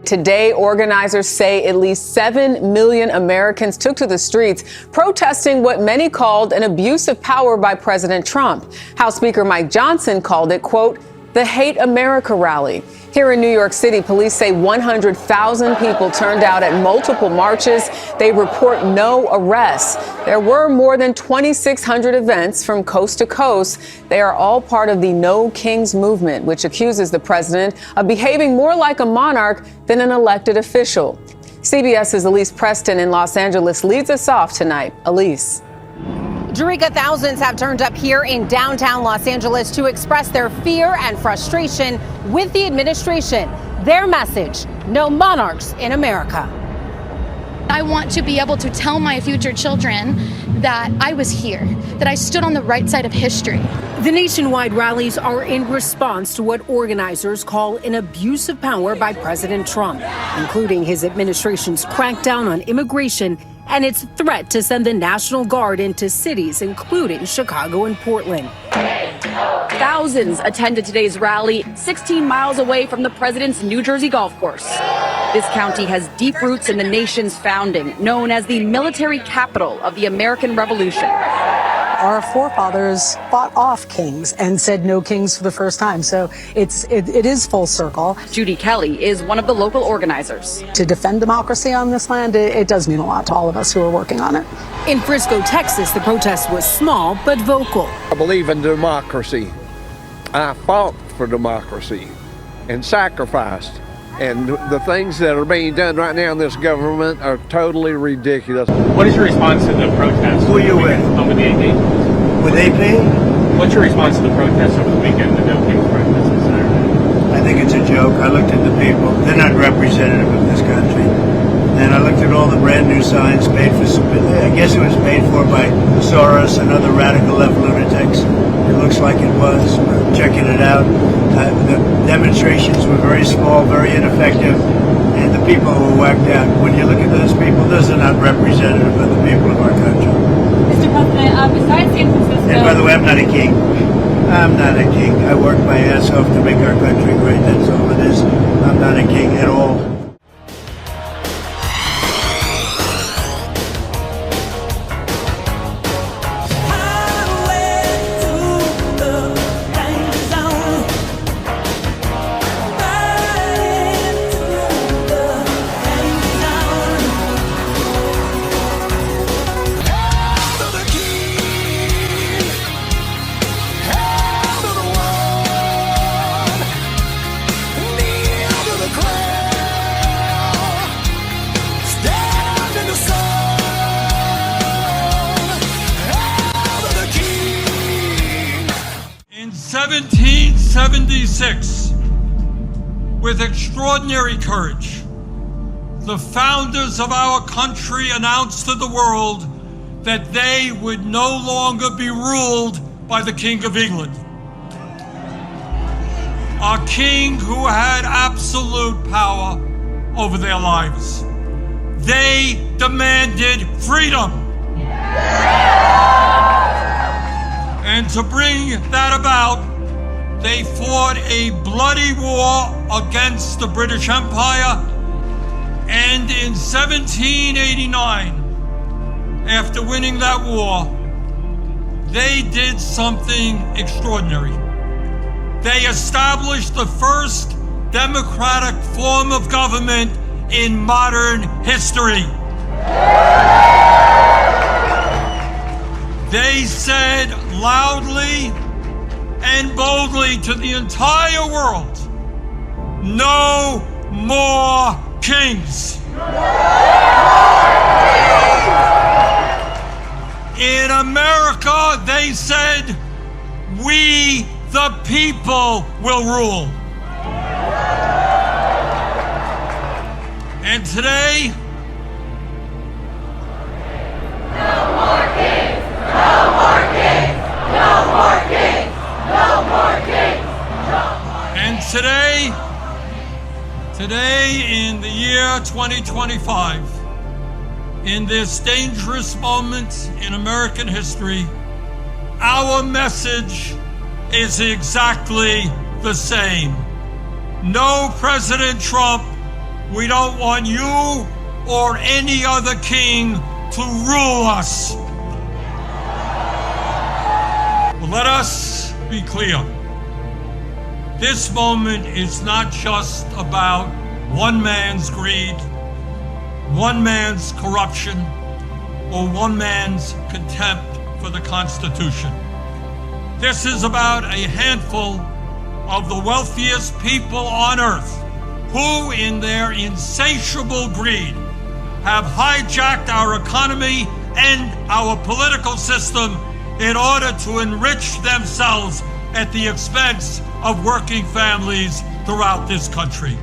Today, organizers say at least 7 million Americans took to the streets protesting what many called an abuse of power by President Trump. House Speaker Mike Johnson called it, quote, the Hate America rally. Here in New York City, police say 100,000 people turned out at multiple marches. They report no arrests. There were more than 2,600 events from coast to coast. They are all part of the No Kings movement, which accuses the president of behaving more like a monarch than an elected official. CBS's Elise Preston in Los Angeles leads us off tonight. Elise. Jerika, thousands have turned up here in downtown Los Angeles to express their fear and frustration with the administration. Their message, no monarchs in America. I want to be able to tell my future children that I was here, that I stood on the right side of history. The nationwide rallies are in response to what organizers call an abuse of power by President Trump, including his administration's crackdown on immigration and its threat to send the National Guard into cities, including Chicago and Portland. Thousands attended today's rally 16 miles away from the president's New Jersey golf course. This county has deep roots in the nation's founding, known as the military capital of the American Revolution. Our forefathers fought off kings and said no kings for the first time. So it is full circle. Judy Kelly is one of the local organizers. To defend democracy on this land, it does mean a lot to all of us who are working on it. In Frisco, Texas, the protest was small but vocal. I believe in democracy. I fought for democracy and sacrificed. And the things that are being done right now in this government are totally ridiculous. What is your response to the protest? Who are you with? I'm with the AP. With AP? What's your response to the protest over the weekend, the No Kings protest on Saturday? I think it's a joke. I looked at the people. They're not representative of this country. And I looked at all the brand new signs paid for, I guess it was paid for by Soros and other radical left lunatics. It looks like it was. We're checking it out. The demonstrations were very small, very ineffective, and the people were whacked out. When you look at those people, those are not representative of the people of our country. Mr. President, besides San Francisco... And by the way, I'm not a king. I'm not a king. I work my ass off to make our country great. That's all it is. I'm not a king at all. In 1776, with extraordinary courage, the founders of our country announced to the world that they would no longer be ruled by the King of England, a king who had absolute power over their lives. They demanded freedom. And to bring that about, they fought a bloody war against the British Empire. And in 1789, after winning that war, they did something extraordinary. They established the first democratic form of government in modern history. They said loudly and boldly to the entire world, no more kings. In America, they said, we the people will rule. And today, no more kings, no more kings, no more kings, no more kings, no more kings. And today in the year 2025, in this dangerous moment in American history, our message is exactly the same. No President Trump, We don't want you or any other king to rule us. Well, let us be clear. This moment is not just about one man's greed, one man's corruption, or one man's contempt for the Constitution. This is about a handful of the wealthiest people on earth who, in their insatiable greed, have hijacked our economy and our political system in order to enrich themselves at the expense of working families throughout this country.